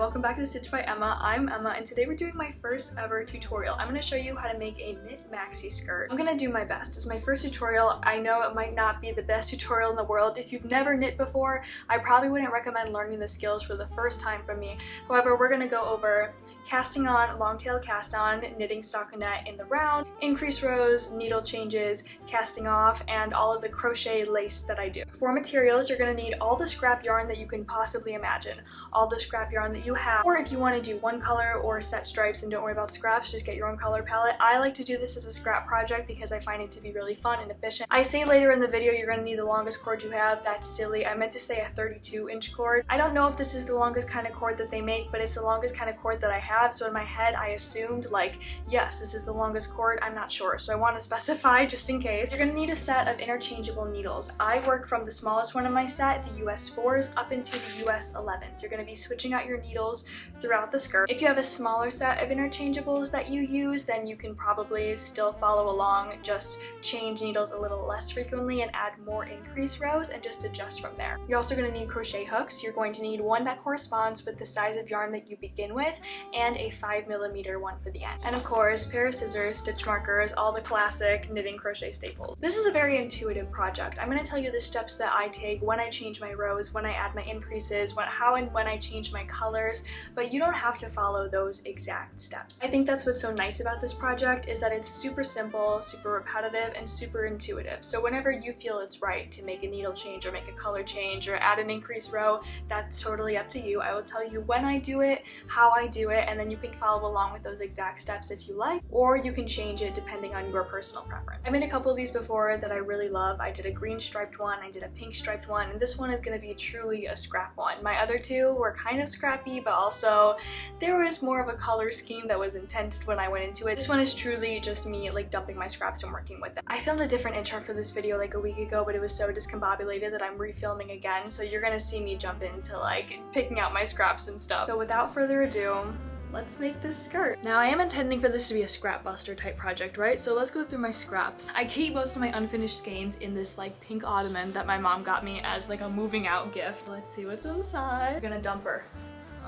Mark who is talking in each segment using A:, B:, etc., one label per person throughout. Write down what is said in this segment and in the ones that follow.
A: welcome back to Stitch by Emma. I'm Emma and today we're doing my first ever tutorial. I'm going to show you how to make a knit maxi skirt. I'm going to do my best. It's my first tutorial. I know it might not be the best tutorial in the world. If you've never knit before, I probably wouldn't recommend learning the skills for the first time from me. However, we're going to go over casting on, long tail cast on, knitting stockinette in the round, increase rows, needle changes, casting off, and all of the crochet lace that I do. For materials, you're going to need all the scrap yarn that you can possibly imagine. All the scrap yarn that you have, or if you want to do one color or set stripes and don't worry about scraps, just get your own color palette. I like to do this as a scrap project because I find it to be really fun and efficient. I say later in the video you're going to need the longest cord you have. That's silly. I meant to say a 32-inch cord. I don't know if this is the longest kind of cord that they make, but it's the longest kind of cord that I have, so in my head I assumed like, yes, this is the longest cord. I'm not sure, so I want to specify just in case. You're going to need a set of interchangeable needles. I work from the smallest one in my set, the US 4s, up into the US 11s. You're going to be switching out your needles throughout the skirt. If you have a smaller set of interchangeables that you use, then you can probably still follow along, just change needles a little less frequently and add more increase rows and just adjust from there. You're also going to need crochet hooks. You're going to need one that corresponds with the size of yarn that you begin with and a 5mm one for the end. And of course, pair of scissors, stitch markers, all the classic knitting crochet staples. This is a very intuitive project. I'm going to tell you the steps that I take when I change my rows, when I add my increases, how and when I change my colors, but you don't have to follow those exact steps. I think that's what's so nice about this project is that it's super simple, super repetitive, and super intuitive. So whenever you feel it's right to make a needle change or make a color change or add an increase row, that's totally up to you. I will tell you when I do it, how I do it, and then you can follow along with those exact steps if you like, or you can change it depending on your personal preference. I made a couple of these before that I really love. I did a green striped one, I did a pink striped one, and this one is going to be truly a scrap one. My other two were kind of scrappy, but also there was more of a color scheme that was intended when I went into it. This one is truly just me like dumping my scraps and working with them. I filmed a different intro for this video like a week ago, but it was so discombobulated that I'm refilming again, so you're gonna see me jump into like picking out my scraps and stuff. So without further ado, let's make this skirt. Now I am intending for this to be a scrap buster type project, right? So let's go through my scraps. I keep most of my unfinished skeins in this like pink ottoman that my mom got me as like a moving out gift. Let's see what's inside. We're gonna dump her.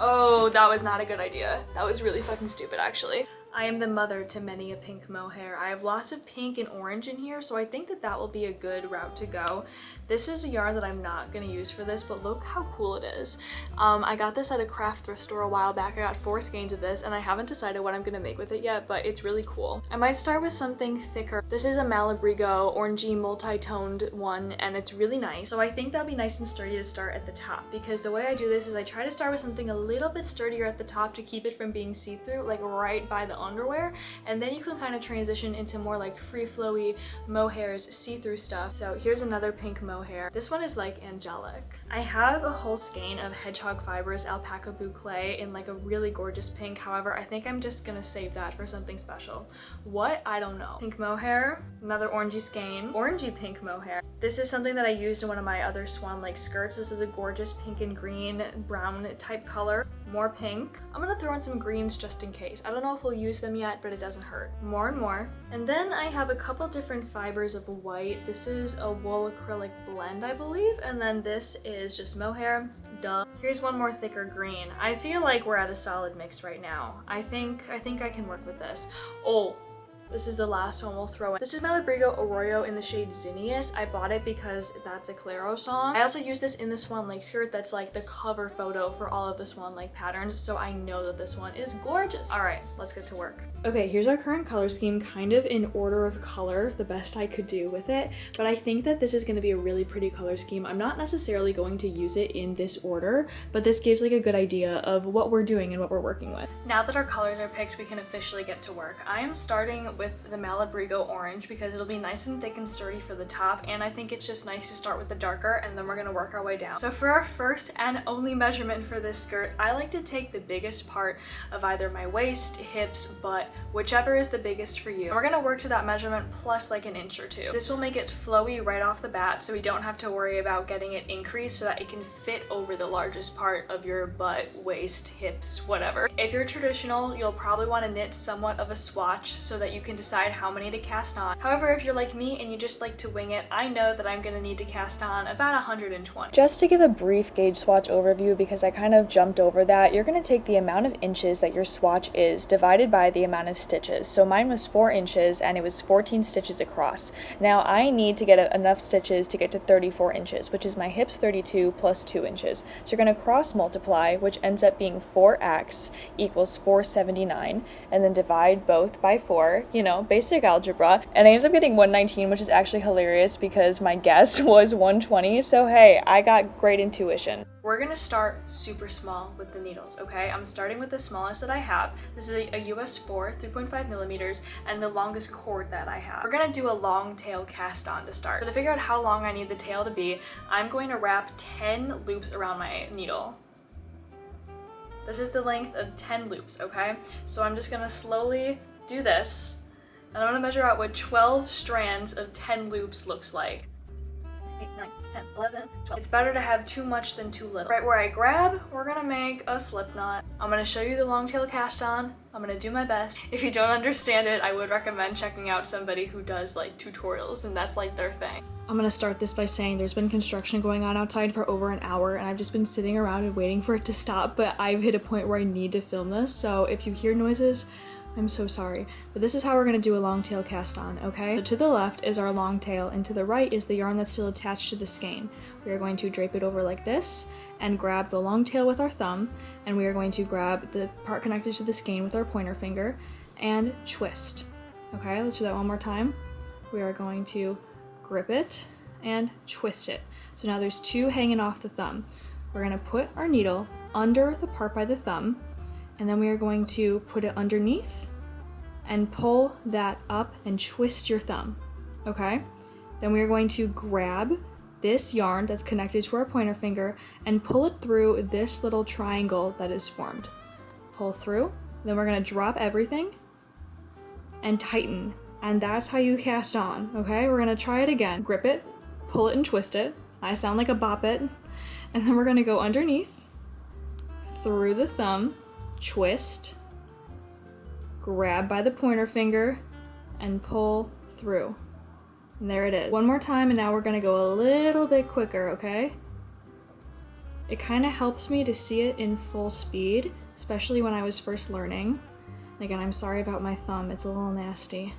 A: Oh, that was not a good idea. That was really fucking stupid actually. I am the mother to many a pink mohair. I have lots of pink and orange in here, so I think that that will be a good route to go. This is a yarn that I'm not gonna use for this, but look how cool it is. I got this at a craft thrift store a while back. I got 4 skeins of this, and I haven't decided what I'm gonna make with it yet, but it's really cool. I might start with something thicker. This is a Malabrigo orangey multi-toned one, and it's really nice. So I think that'll be nice and sturdy to start at the top, because the way I do this is I try to start with something a little bit sturdier at the top to keep it from being see-through, like right by the underwear, and then you can kind of transition into more like free flowy mohairs, see-through stuff. So here's another pink mohair. This one is like angelic. I have a whole skein of hedgehog fibers alpaca boucle in like a really gorgeous pink. However, I think I'm just gonna save that for something special. What? I don't know. Pink mohair, another orangey skein, orangey pink mohair. This is something that I used in one of my other Swan Lake skirts. This is a gorgeous pink and green brown type color. More pink. I'm gonna throw in some greens just in case. I don't know if we'll use them yet, but it doesn't hurt. More and more. And then I have a couple different fibers of white. This is a wool acrylic blend, I believe, and then this is just mohair. Duh. Here's one more thicker green. I feel like we're at a solid mix right now. I think I can work with this. Oh, this is the last one we'll throw in. This is Malabrigo Arroyo in the shade Zinnious. I bought it because that's a Claro song. I also use this in the Swan Lake skirt that's like the cover photo for all of the Swan Lake patterns, so I know that this one is gorgeous. All right, let's get to work. Okay, here's our current color scheme, kind of in order of color, the best I could do with it, but I think that this is gonna be a really pretty color scheme. I'm not necessarily going to use it in this order, but this gives like a good idea of what we're doing and what we're working with. Now that our colors are picked, we can officially get to work. I am starting with the Malabrigo orange because it'll be nice and thick and sturdy for the top, and I think it's just nice to start with the darker and then we're gonna work our way down. So for our first and only measurement for this skirt, I like to take the biggest part of either my waist, hips, butt, whichever is the biggest for you. And we're gonna work to that measurement plus like an inch or two. This will make it flowy right off the bat, so we don't have to worry about getting it increased so that it can fit over the largest part of your butt, waist, hips, whatever. If you're traditional, you'll probably want to knit somewhat of a swatch so that you can can decide how many to cast on. However, if you're like me and you just like to wing it, I know that I'm gonna need to cast on about 120. Just to give a brief gauge swatch overview, because I kind of jumped over that, you're gonna take the amount of inches that your swatch is divided by the amount of stitches. So mine was 4 inches and it was 14 stitches across. Now I need to get enough stitches to get to 34 inches, which is my hips 32 plus 2 inches. So you're gonna cross multiply, which ends up being 4x equals 479, and then divide both by 4, you know, basic algebra, and I ended up getting 119, which is actually hilarious because my guess was 120, so hey, I got great intuition. We're gonna start super small with the needles, okay? I'm starting with the smallest that I have. This is a US 4, 3.5 millimeters, and the longest cord that I have. We're gonna do a long tail cast on to start. So to figure out how long I need the tail to be, I'm going to wrap 10 loops around my needle. This is the length of 10 loops, okay? So I'm just gonna slowly do this, and I'm gonna measure out what 12 strands of 10 loops looks like. 8, 9, 10, 11, 12. It's better to have too much than too little. Right where I grab, we're gonna make a slip knot. I'm gonna show you the long tail cast on. I'm gonna do my best. If you don't understand it, I would recommend checking out somebody who does like tutorials and that's like their thing. I'm gonna start this by saying there's been construction going on outside for over an hour and I've just been sitting around and waiting for it to stop, but I've hit a point where I need to film this, so if you hear noises, I'm so sorry. But this is how we're gonna do a long tail cast on, okay? So to the left is our long tail, and to the right is the yarn that's still attached to the skein. We are going to drape it over like this, and grab the long tail with our thumb, and we are going to grab the part connected to the skein with our pointer finger, and twist. Okay, let's do that one more time. We are going to grip it, and twist it. So now there's 2 hanging off the thumb. We're gonna put our needle under the part by the thumb, and then we are going to put it underneath and pull that up and twist your thumb, okay? Then we are going to grab this yarn that's connected to our pointer finger and pull it through this little triangle that is formed. Pull through, then we're gonna drop everything and tighten, and that's how you cast on, okay? We're gonna try it again. Grip it, pull it and twist it. I sound like a bop it. And then we're gonna go underneath, through the thumb, twist, grab by the pointer finger, and pull through. And there it is. One more time, and now we're gonna go a little bit quicker, okay? It kind of helps me to see it in full speed, especially when I was first learning. And again, I'm sorry about my thumb, it's a little nasty.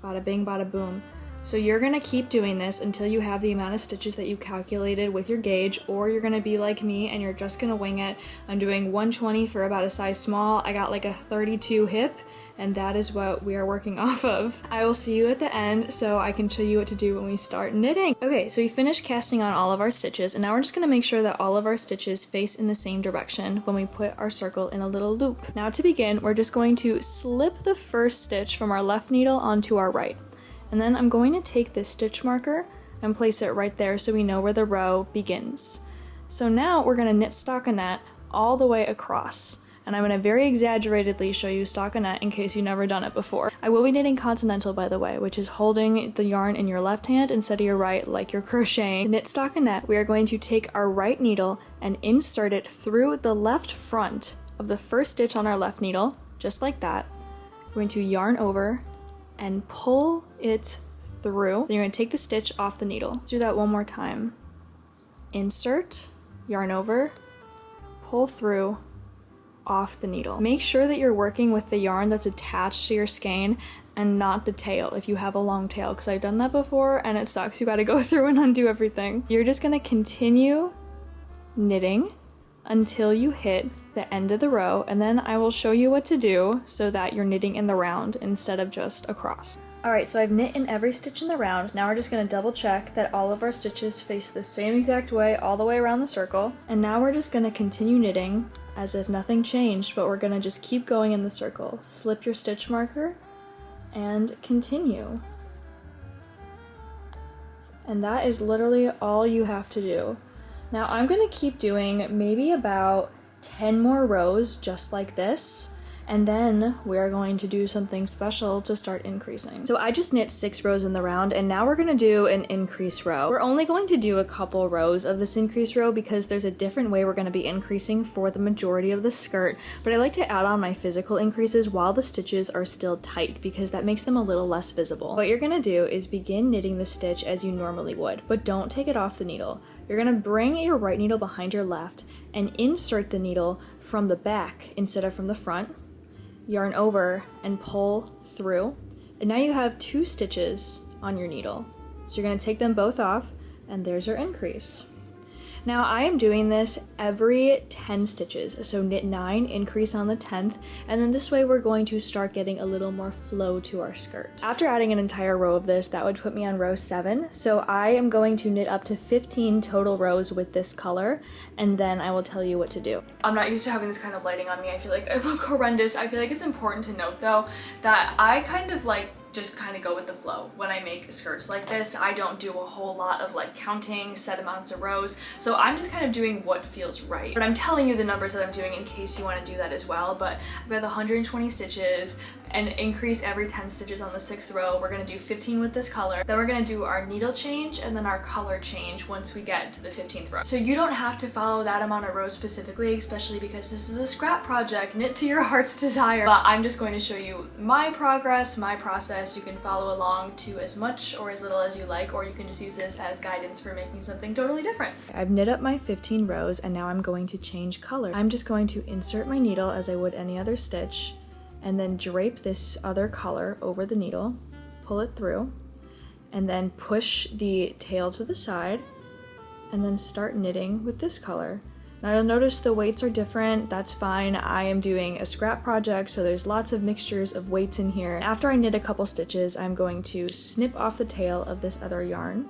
A: Bada bing, bada boom. So you're gonna keep doing this until you have the amount of stitches that you calculated with your gauge, or you're gonna be like me and you're just gonna wing it. I'm doing 120 for about a size small. I got like a 32 hip, and that is what we are working off of. I will see you at the end so I can show you what to do when we start knitting. Okay, so we finished casting on all of our stitches, and now we're just gonna make sure that all of our stitches face in the same direction when we put our circle in a little loop. Now to begin, we're just going to slip the first stitch from our left needle onto our right. And then I'm going to take this stitch marker and place it right there so we know where the row begins. So now we're going to knit stockinette all the way across. And I'm going to very exaggeratedly show you stockinette in case you've never done it before. I will be knitting continental, by the way, which is holding the yarn in your left hand instead of your right like you're crocheting. To knit stockinette, we are going to take our right needle and insert it through the left front of the first stitch on our left needle, just like that. We're going to yarn over and pull it through. Then you're going to take the stitch off the needle. Let's do that one more time. Insert, yarn over, pull through, off the needle. Make sure that you're working with the yarn that's attached to your skein and not the tail if you have a long tail, because I've done that before and it sucks. You got to go through and undo everything. You're just going to continue knitting until you hit the end of the row, and then I will show you what to do so that you're knitting in the round instead of just across. Alright, so I've knit in every stitch in the round. Now we're just going to double check that all of our stitches face the same exact way all the way around the circle. And now we're just going to continue knitting as if nothing changed, but we're going to just keep going in the circle. Slip your stitch marker and continue. And that is literally all you have to do. Now I'm going to keep doing maybe about 10 more rows just like this, And then we are going to do something special to start increasing. So I just knit 6 rows in the round, and now we're gonna do an increase row. We're only going to do a couple rows of this increase row because there's a different way we're gonna be increasing for the majority of the skirt, but I like to add on my physical increases while the stitches are still tight because that makes them a little less visible. What you're gonna do is begin knitting the stitch as you normally would, but don't take it off the needle. You're gonna bring your right needle behind your left and insert the needle from the back instead of from the front. Yarn over and pull through, and now you have 2 stitches on your needle. So you're going to take them both off, and there's your increase. Now I am doing this every 10 stitches, so knit 9, increase on the 10th, and then this way we're going to start getting a little more flow to our skirt. After adding an entire row of this, that would put me on row 7, so I am going to knit up to 15 total rows with this color, and then I will tell you what to do. I'm not used to having this kind of lighting on me. I feel like I look horrendous. I feel like it's important to note though that I kind of just kind of go with the flow when I make skirts like this. I don't do a whole lot of counting set amounts of rows, so I'm just kind of doing what feels right. But I'm telling you the numbers that I'm doing in case you want to do that as well. But I've got the 120 stitches and increase every 10 stitches on the 6th row. We're gonna do 15 with this color. Then we're gonna do our needle change and then our color change once we get to the 15th row. So you don't have to follow that amount of rows specifically, especially because this is a scrap project, knit to your heart's desire. But I'm just going to show you my progress, my process. You can follow along to as much or as little as you like, or you can just use this as guidance for making something totally different. I've knit up my 15 rows and now I'm going to change color. I'm just going to insert my needle as I would any other stitch, and then drape this other color over the needle, pull it through, and then push the tail to the side, and then start knitting with this color. Now you'll notice the weights are different. That's fine. I am doing a scrap project, so there's lots of mixtures of weights in here. After I knit a couple stitches, I'm going to snip off the tail of this other yarn,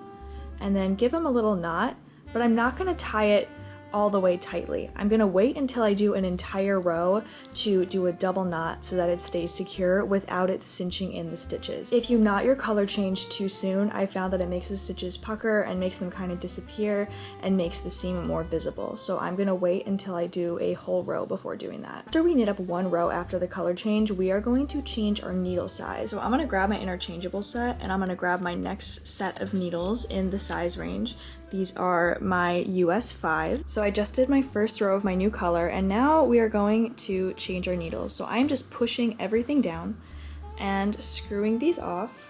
A: and then give them a little knot, but I'm not gonna tie it all the way tightly. I'm gonna wait until I do an entire row to do a double knot so that it stays secure without it cinching in the stitches. If you knot your color change too soon, I found that it makes the stitches pucker and makes them kind of disappear and makes the seam more visible. So I'm gonna wait until I do a whole row before doing that. After we knit up one row after the color change, we are going to change our needle size. So I'm gonna grab my interchangeable set and I'm gonna grab my next set of needles in the size range. These are my US 5. So I just did my first row of my new color, and now we are going to change our needles. So I'm just pushing everything down and screwing these off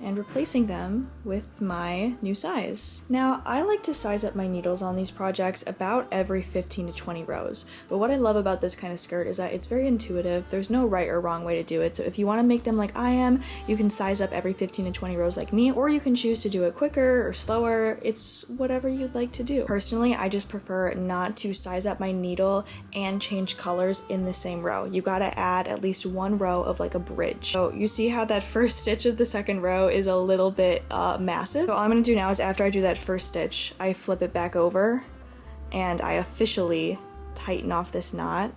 A: and replacing them with my new size. Now, I like to size up my needles on these projects about every 15 to 20 rows, but what I love about this kind of skirt is that it's very intuitive. There's no right or wrong way to do it, so if you want to make them like I am, you can size up every 15 to 20 rows like me, or you can choose to do it quicker or slower. It's whatever you'd like to do. Personally, I just prefer not to size up my needle and change colors in the same row. You gotta add at least one row of a bridge. So you see how that first stitch of the second row is a little bit massive. So all I'm gonna do now is after I do that first stitch, I flip it back over and I officially tighten off this knot.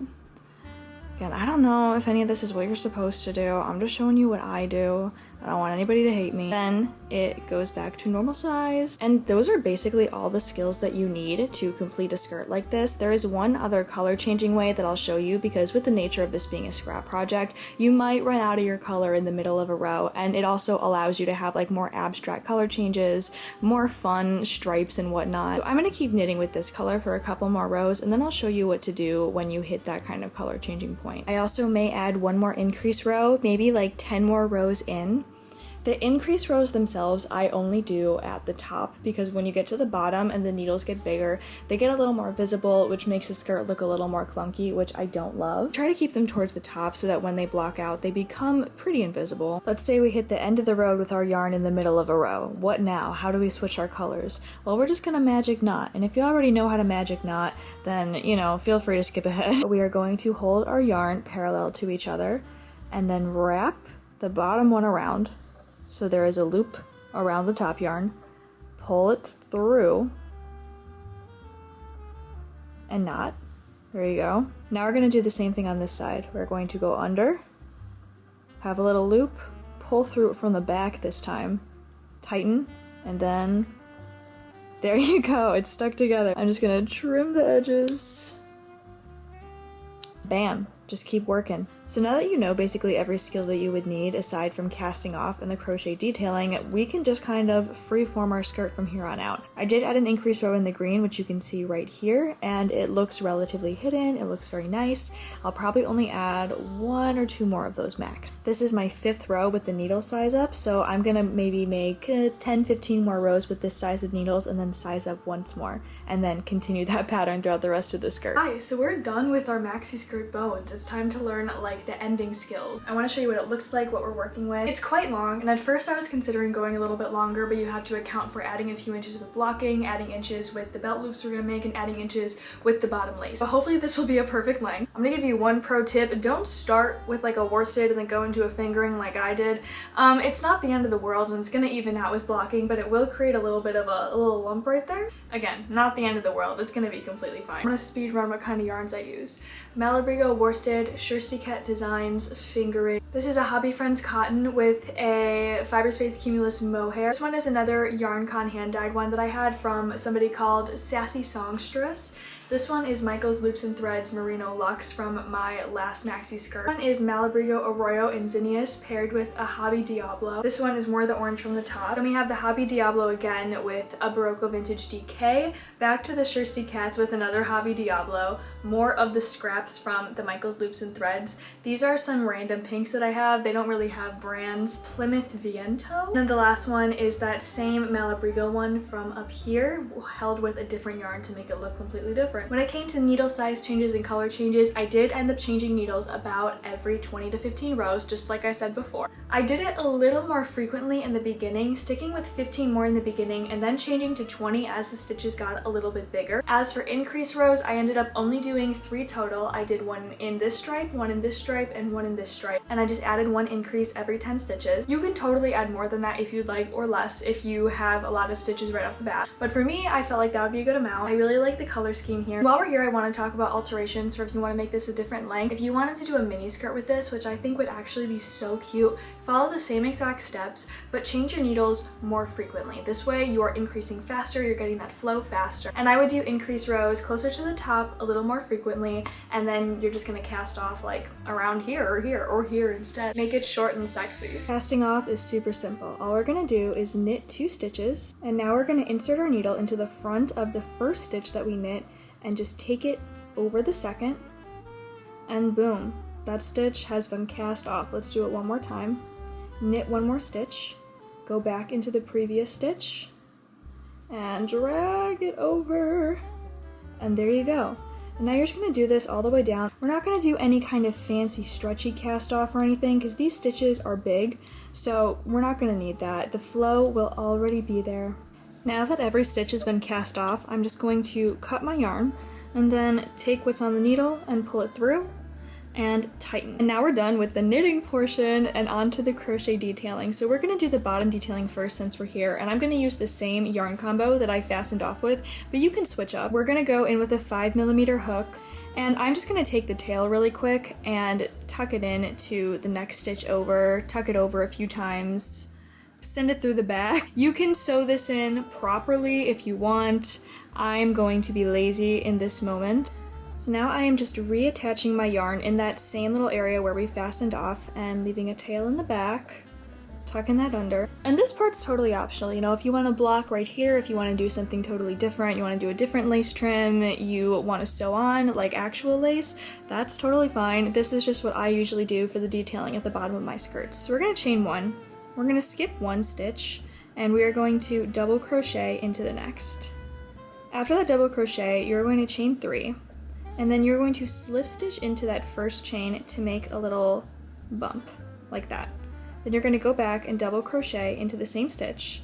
A: Again, I don't know if any of this is what you're supposed to do. I'm just showing you what I do. I don't want anybody to hate me. Then it goes back to normal size. And those are basically all the skills that you need to complete a skirt like this. There is one other color changing way that I'll show you, because with the nature of this being a scrap project, you might run out of your color in the middle of a row, and it also allows you to have more abstract color changes, more fun stripes and whatnot. So I'm gonna keep knitting with this color for a couple more rows, and then I'll show you what to do when you hit that kind of color changing point. I also may add one more increase row, maybe 10 more rows in. The increase rows themselves I only do at the top, because when you get to the bottom and the needles get bigger, they get a little more visible, which makes the skirt look a little more clunky, which I don't love. Try to keep them towards the top so that when they block out, they become pretty invisible. Let's say we hit the end of the road with our yarn in the middle of a row. What now? How do we switch our colors? Well, we're just gonna magic knot, and if you already know how to magic knot, then, feel free to skip ahead. We are going to hold our yarn parallel to each other, and then wrap the bottom one around, so there is a loop around the top yarn, pull it through, and knot. There you go. Now we're going to do the same thing on this side. We're going to go under, have a little loop, pull through it from the back this time, tighten, and then there you go, it's stuck together. I'm just going to trim the edges. Bam, just keep working. So now that you know basically every skill that you would need aside from casting off and the crochet detailing, we can just kind of freeform our skirt from here on out. I did add an increase row in the green, which you can see right here, and it looks relatively hidden. It looks very nice. I'll probably only add 1 or 2 more of those max. This is my 5th row with the needle size up, so I'm gonna maybe make 10-15 more rows with this size of needles and then size up once more, and then continue that pattern throughout the rest of the skirt. Hi, so we're done with our maxi skirt bones. It's time to learn the ending skills. I want to show you what it looks like, what we're working with. It's quite long, and at first I was considering going a little bit longer, but you have to account for adding a few inches with blocking, adding inches with the belt loops we're gonna make, and adding inches with the bottom lace. So hopefully this will be a perfect length. I'm gonna give you one pro tip. Don't start with a worsted and then go into a fingering like I did. It's not the end of the world, and it's gonna even out with blocking, but it will create a little bit of a little lump right there. Again, not the end of the world. It's gonna be completely fine. I'm gonna speed run what kind of yarns I used. Malabrigo worsted, Shirsticat designs, fingering. This is a Hobby Friends cotton with a Fiber Space Cumulus mohair. This one is another YarnCon hand-dyed one that I had from somebody called Sassy Songstress. This one is Michael's Loops and Threads Merino Luxe from my last maxi skirt. This one is Malabrigo Arroyo and Zinnias paired with a Hobby Diablo. This one is more the orange from the top. Then we have the Hobby Diablo again with a Barocco Vintage DK. Back to the Shirsty Cats with another Hobby Diablo. More of the scraps from the Michael's Loops and Threads. These are some random pinks that I have. They don't really have brands. Plymouth Viento. And then the last one is that same Malabrigo one from up here, held with a different yarn to make it look completely different. When it came to needle size changes and color changes, I did end up changing needles about every 20 to 15 rows, just like I said before. I did it a little more frequently in the beginning, sticking with 15 more in the beginning and then changing to 20 as the stitches got a little bit bigger. As for increase rows, I ended up only doing 3 total. I did one in this stripe, one in this stripe, and one in this stripe, and I just added 1 increase every 10 stitches. You can totally add more than that if you'd like, or less if you have a lot of stitches right off the bat. But for me, I felt like that would be a good amount. I really like the color scheme here. While we're here, I want to talk about alterations for if you want to make this a different length. If you wanted to do a mini skirt with this, which I think would actually be so cute, follow the same exact steps, but change your needles more frequently. This way you are increasing faster, you're getting that flow faster. And I would do increase rows closer to the top a little more frequently, and then you're just going to cast off around here or here or here instead. Make it short and sexy. Casting off is super simple. All we're going to do is knit 2 stitches, and now we're going to insert our needle into the front of the first stitch that we knit and just take it over the second, and boom, that stitch has been cast off. Let's do it one more time. Knit 1 more stitch, go back into the previous stitch, and drag it over, and there you go. And now you're just going to do this all the way down. We're not going to do any kind of fancy stretchy cast off or anything because these stitches are big, so we're not going to need that. The flow will already be there. Now that every stitch has been cast off, I'm just going to cut my yarn and then take what's on the needle and pull it through and tighten. And now we're done with the knitting portion and onto the crochet detailing. So we're going to do the bottom detailing first since we're here, and I'm going to use the same yarn combo that I fastened off with, but you can switch up. We're going to go in with a 5mm hook, and I'm just going to take the tail really quick and tuck it in to the next stitch over, tuck it over a few times, send it through the back. You can sew this in properly if you want. I'm going to be lazy in this moment. So now I am just reattaching my yarn in that same little area where we fastened off and leaving a tail in the back, tucking that under. And this part's totally optional, you know, if you want to block right here, if you want to do something totally different, you want to do a different lace trim, you want to sew on like actual lace, that's totally fine. This is just what I usually do for the detailing at the bottom of my skirts. So we're going to chain 1. We're going to skip 1 stitch, and we are going to double crochet into the next. After that double crochet, you're going to chain 3, and then you're going to slip stitch into that first chain to make a little bump, like that. Then you're going to go back and double crochet into the same stitch,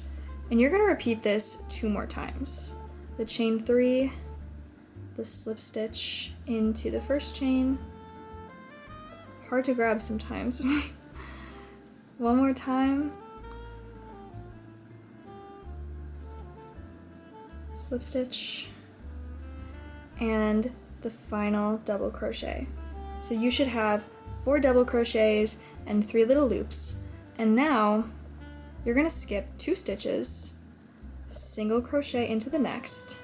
A: and you're going to repeat this 2 more times. The chain 3, the slip stitch into the first chain. Hard to grab sometimes. 1 more time. Slip stitch. And the final double crochet. So you should have 4 double crochets and 3 little loops. And now you're going to skip 2 stitches, single crochet into the next,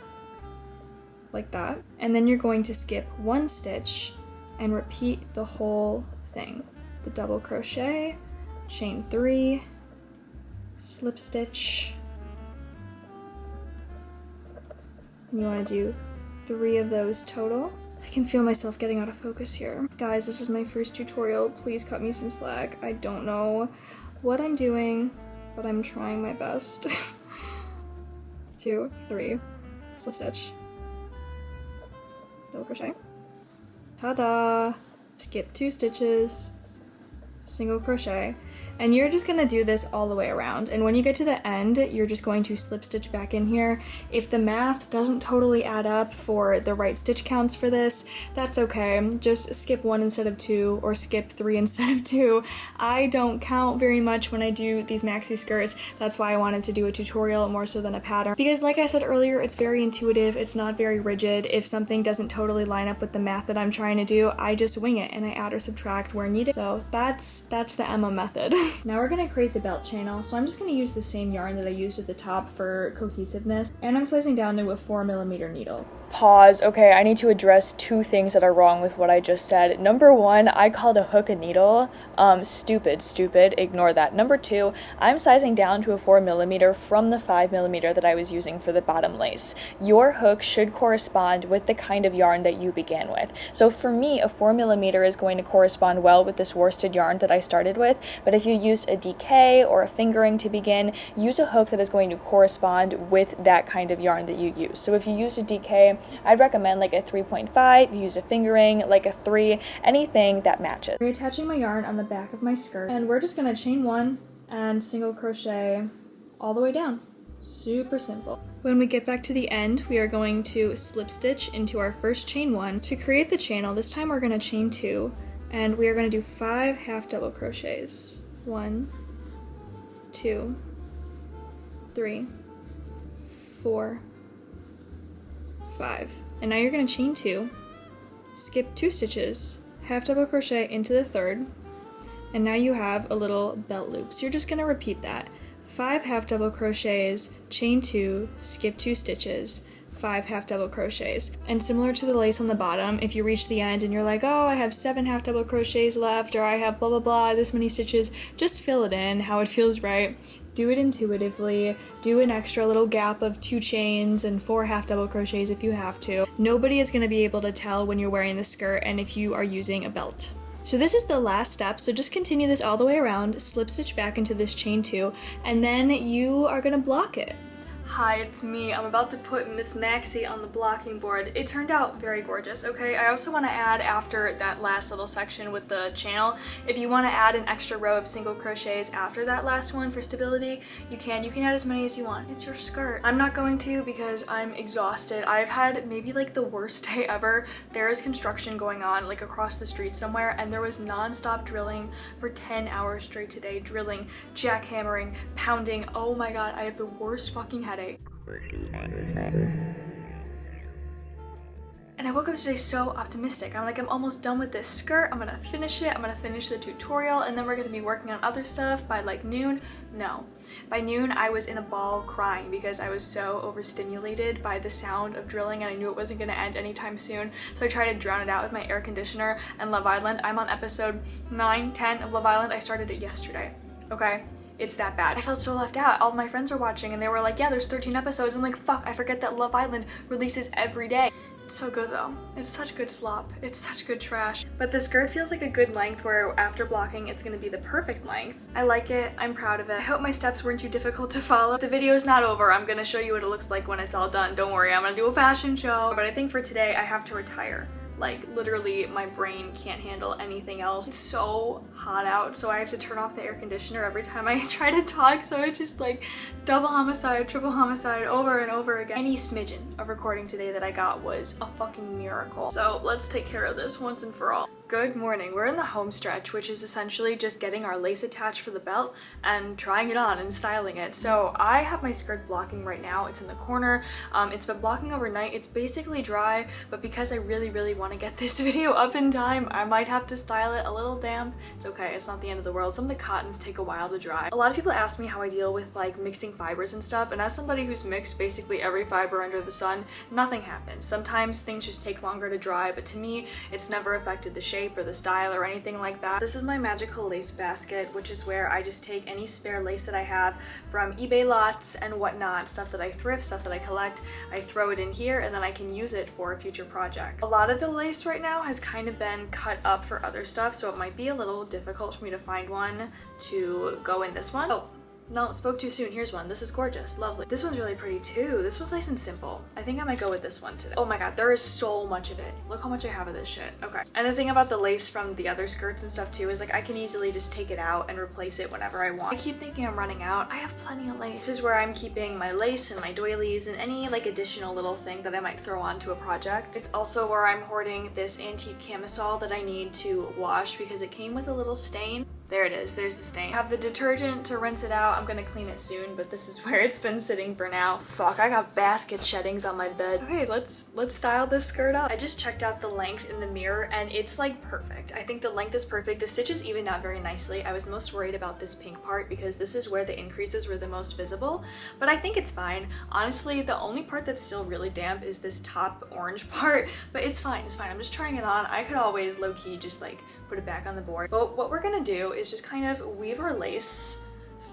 A: like that. And then you're going to skip 1 stitch and repeat the whole thing. The double crochet, chain 3, slip stitch, and you want to do 3 of those total. I can feel myself getting out of focus here. Guys, this is my first tutorial. Please cut me some slack. I don't know what I'm doing, but I'm trying my best. 2, 3, slip stitch, double crochet, ta-da, skip 2 stitches, single crochet, and you're just gonna do this all the way around. And when you get to the end, you're just going to slip stitch back in here. If the math doesn't totally add up for the right stitch counts for this, that's okay. Just skip 1 instead of 2, or skip 3 instead of 2. I don't count very much when I do these maxi skirts. That's why I wanted to do a tutorial more so than a pattern, because like I said earlier, it's very intuitive, it's not very rigid. If something doesn't totally line up with the math that I'm trying to do, I just wing it and I add or subtract where needed. So that's the Emma method. Now we're gonna create the belt channel, so I'm just gonna use the same yarn that I used at the top for cohesiveness, and I'm slicing down to a 4mm needle. Pause. Okay, I need to address 2 things that are wrong with what I just said. Number 1, I called a hook a needle. Stupid, ignore that. Number 2, I'm sizing down to a 4mm from the 5mm that I was using for the bottom lace. Your hook should correspond with the kind of yarn that you began with. So for me, a 4mm is going to correspond well with this worsted yarn that I started with, but if you used a DK or a fingering to begin, use a hook that is going to correspond with that kind of yarn that you use. So if you use a DK, I'd recommend like a 3.5, use a fingering, like a 3, anything that matches. I'm reattaching my yarn on the back of my skirt, and we're just gonna chain 1 and single crochet all the way down. Super simple. When we get back to the end, we are going to slip stitch into our first chain 1. To create the channel, this time we're gonna chain 2, and we are gonna do 5 half double crochets. 1, 2, 3, 4, 5. And now you're going to chain 2, skip 2 stitches, half double crochet into the 3rd, and now you have a little belt loop. So you're just going to repeat that. 5 half double crochets, chain 2, skip 2 stitches, 5 half double crochets. And similar to the lace on the bottom, if you reach the end and you're like, oh, I have 7 half double crochets left, or I have blah blah blah, this many stitches, just fill it in how it feels right. Do it intuitively, do an extra little gap of 2 chains and 4 half double crochets if you have to. Nobody is going to be able to tell when you're wearing the skirt and if you are using a belt. So this is the last step, so just continue this all the way around, slip stitch back into this chain 2, and then you are going to block it. Hi, it's me. I'm about to put Miss Maxi on the blocking board. It turned out very gorgeous, okay? I also want to add, after that last little section with the channel, if you want to add an extra row of single crochets after that last one for stability, you can. You can add as many as you want. It's your skirt. I'm not going to because I'm exhausted. I've had maybe like the worst day ever. There is construction going on like across the street somewhere, and there was non-stop drilling for 10 hours straight today. Drilling, jackhammering, pounding. Oh my god, I have the worst fucking headache. And I woke up today so optimistic. I'm like, I'm almost done with this skirt. I'm gonna finish it. I'm gonna finish the tutorial, and then we're gonna be working on other stuff by like noon. No. By noon, I was in a ball crying because I was so overstimulated by the sound of drilling, and I knew it wasn't gonna end anytime soon. So I tried to drown it out with my air conditioner and Love Island. I'm on episode 9, 10 of Love Island. I started it yesterday, okay? It's that bad. I felt so left out. All of my friends were watching and they were like, yeah, there's 13 episodes. I'm like, fuck, I forget that Love Island releases every day. It's so good though. It's such good slop. It's such good trash. But the skirt feels like a good length where after blocking, it's gonna be the perfect length. I like it. I'm proud of it. I hope my steps weren't too difficult to follow. The video is not over. I'm gonna show you what it looks like when it's all done. Don't worry, I'm gonna do a fashion show. But I think for today, I have to retire. Like, literally, my brain can't handle anything else. It's so hot out, so I have to turn off the air conditioner every time I try to talk, so it's just like double homicide, triple homicide, over and over again. Any smidgen of recording today that I got was a fucking miracle. So let's take care of this once and for all. Good morning. We're in the home stretch, which is essentially just getting our lace attached for the belt and trying it on and styling it. So I have my skirt blocking right now. It's in the corner. It's been blocking overnight. It's basically dry, but because I really want to get this video up in time, I might have to style it a little damp. It's okay. It's not the end of the world. Some of the cottons take a while to dry. A lot of people ask me how I deal with like mixing fibers and stuff, and as somebody who's mixed basically every fiber under the sun, nothing happens. Sometimes things just take longer to dry, but to me, it's never affected the shape. shape or the style or anything like that. This is my magical lace basket, which is where I just take any spare lace that I have from eBay lots and whatnot, stuff that I thrift, stuff that I collect. I throw it in here and then I can use it for future projects. A lot of the lace right now has kind of been cut up for other stuff, so it might be a little difficult for me to find one to go in this one. Oh, no, spoke too soon. Here's one. This is gorgeous. Lovely. This one's really pretty too. This was nice and simple. I think I might go with this one today. Oh my god, there is so much of it. Look how much I have of this shit. Okay. And the thing about the lace from the other skirts and stuff too is like I can easily just take it out and replace it whenever I want. I keep thinking I'm running out. I have plenty of lace. This is where I'm keeping my lace and my doilies and any like additional little thing that I might throw onto a project. It's also where I'm hoarding this antique camisole that I need to wash because it came with a little stain. There it is, there's the stain. I have the detergent to rinse it out. I'm gonna clean it soon, but this is where it's been sitting for now. Fuck, I got basket sheddings on my bed. Okay, let's style this skirt up. I just checked out the length in the mirror and it's like perfect. I think the length is perfect. The stitches even out very nicely. I was most worried about this pink part because this is where the increases were the most visible, but I think it's fine. Honestly, the only part that's still really damp is this top orange part, but it's fine, it's fine. I'm just trying it on. I could always low-key just like put it back on the board. But what we're gonna do is just kind of weave our lace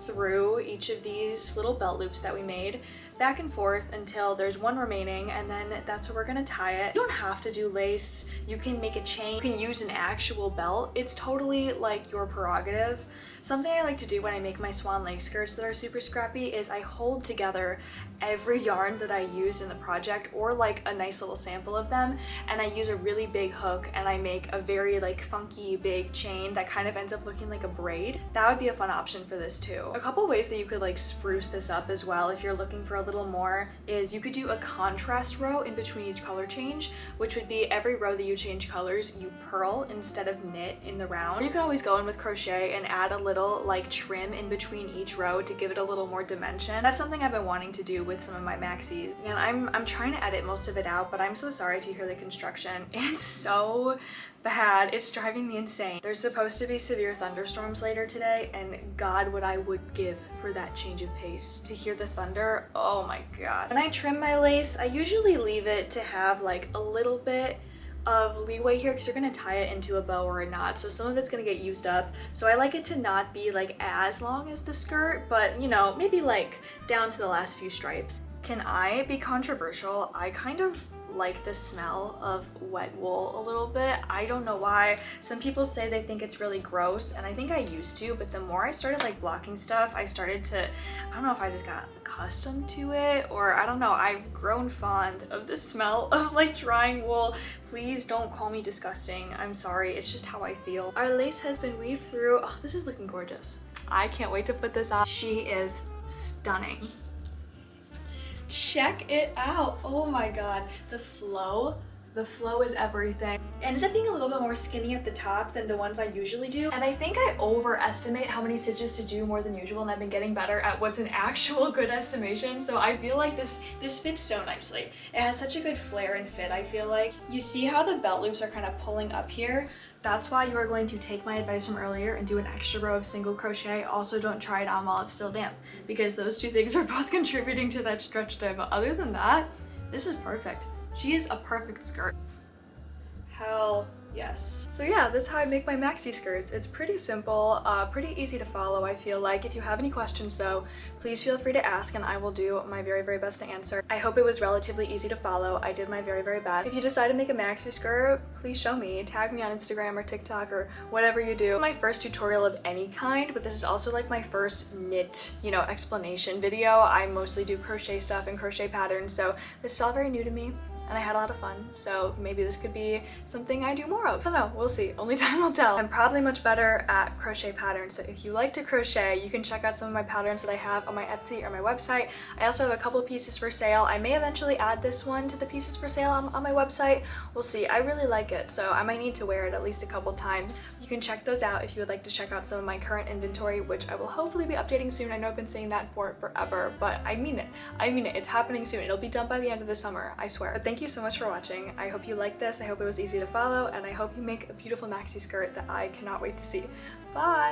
A: through each of these little belt loops that we made back and forth until there's one remaining, and then that's where we're gonna tie it. You don't have to do lace. You can make a chain. You can use an actual belt. It's totally like your prerogative. Something I like to do when I make my swan leg skirts that are super scrappy is I hold together every yarn that I used in the project or like a nice little sample of them, and I use a really big hook and I make a very like funky big chain that kind of ends up looking like a braid. That would be a fun option for this too. A couple ways that you could like spruce this up as well if you're looking for a little more is you could do a contrast row in between each color change, which would be every row that you change colors, you purl instead of knit in the round. You can always go in with crochet and add a little like trim in between each row to give it a little more dimension. That's something I've been wanting to do with some of my maxis. And I'm trying to edit most of it out, but I'm so sorry if you hear the construction. It's so bad. It's driving me insane. There's supposed to be severe thunderstorms later today, and God, what I would give for that change of pace. To hear the thunder, oh my god. When I trim my lace, I usually leave it to have like a little bit of leeway here because you're gonna tie it into a bow or a knot, so some of it's gonna get used up. So I like it to not be like as long as the skirt, but you know, maybe like down to the last few stripes. Can I be controversial? I kind of like the smell of wet wool a little bit. I don't know why. Some people say they think it's really gross, and I think I used to, but the more I started like blocking stuff, I started to, I don't know if I just got accustomed to it, or I don't know, I've grown fond of the smell of like drying wool. Please don't call me disgusting. I'm sorry, it's just how I feel. Our lace has been weaved through. Oh, this is looking gorgeous. I can't wait to put this on. She is stunning. Check it out. Oh my god, the flow is everything. It ended up being a little bit more skinny at the top than the ones I usually do, and I think I overestimate how many stitches to do more than usual, and I've been getting better at what's an actual good estimation, so I feel like this fits so nicely. It has such a good flare and fit, I feel like. You see how the belt loops are kind of pulling up here? That's why you are going to take my advice from earlier and do an extra row of single crochet. Also, don't try it on while it's still damp, because those two things are both contributing to that stretch time. But other than that, this is perfect. She is a perfect skirt. Hell yes. So yeah, that's how I make my maxi skirts. It's pretty simple, pretty easy to follow, I feel like. If you have any questions though, please feel free to ask and I will do my very, very best to answer. I hope it was relatively easy to follow. I did my very, very best. If you decide to make a maxi skirt, please show me. Tag me on Instagram or TikTok or whatever you do. This is my first tutorial of any kind, but this is also like my first knit, you know, explanation video. I mostly do crochet stuff and crochet patterns, so this is all very new to me. And I had a lot of fun, so maybe this could be something I do more of. I don't know, we'll see. Only time will tell. I'm probably much better at crochet patterns, so if you like to crochet, you can check out some of my patterns that I have on my Etsy or my website. I also have a couple pieces for sale. I may eventually add this one to the pieces for sale on my website. We'll see. I really like it, so I might need to wear it at least a couple times. You can check those out if you would like to check out some of my current inventory, which I will hopefully be updating soon. I know I've been saying that for forever, but I mean it. I mean it. It's happening soon. It'll be done by the end of the summer, I swear. But thank you so much for watching. I hope you liked this. I hope it was easy to follow, and I hope you make a beautiful maxi skirt that I cannot wait to see. Bye!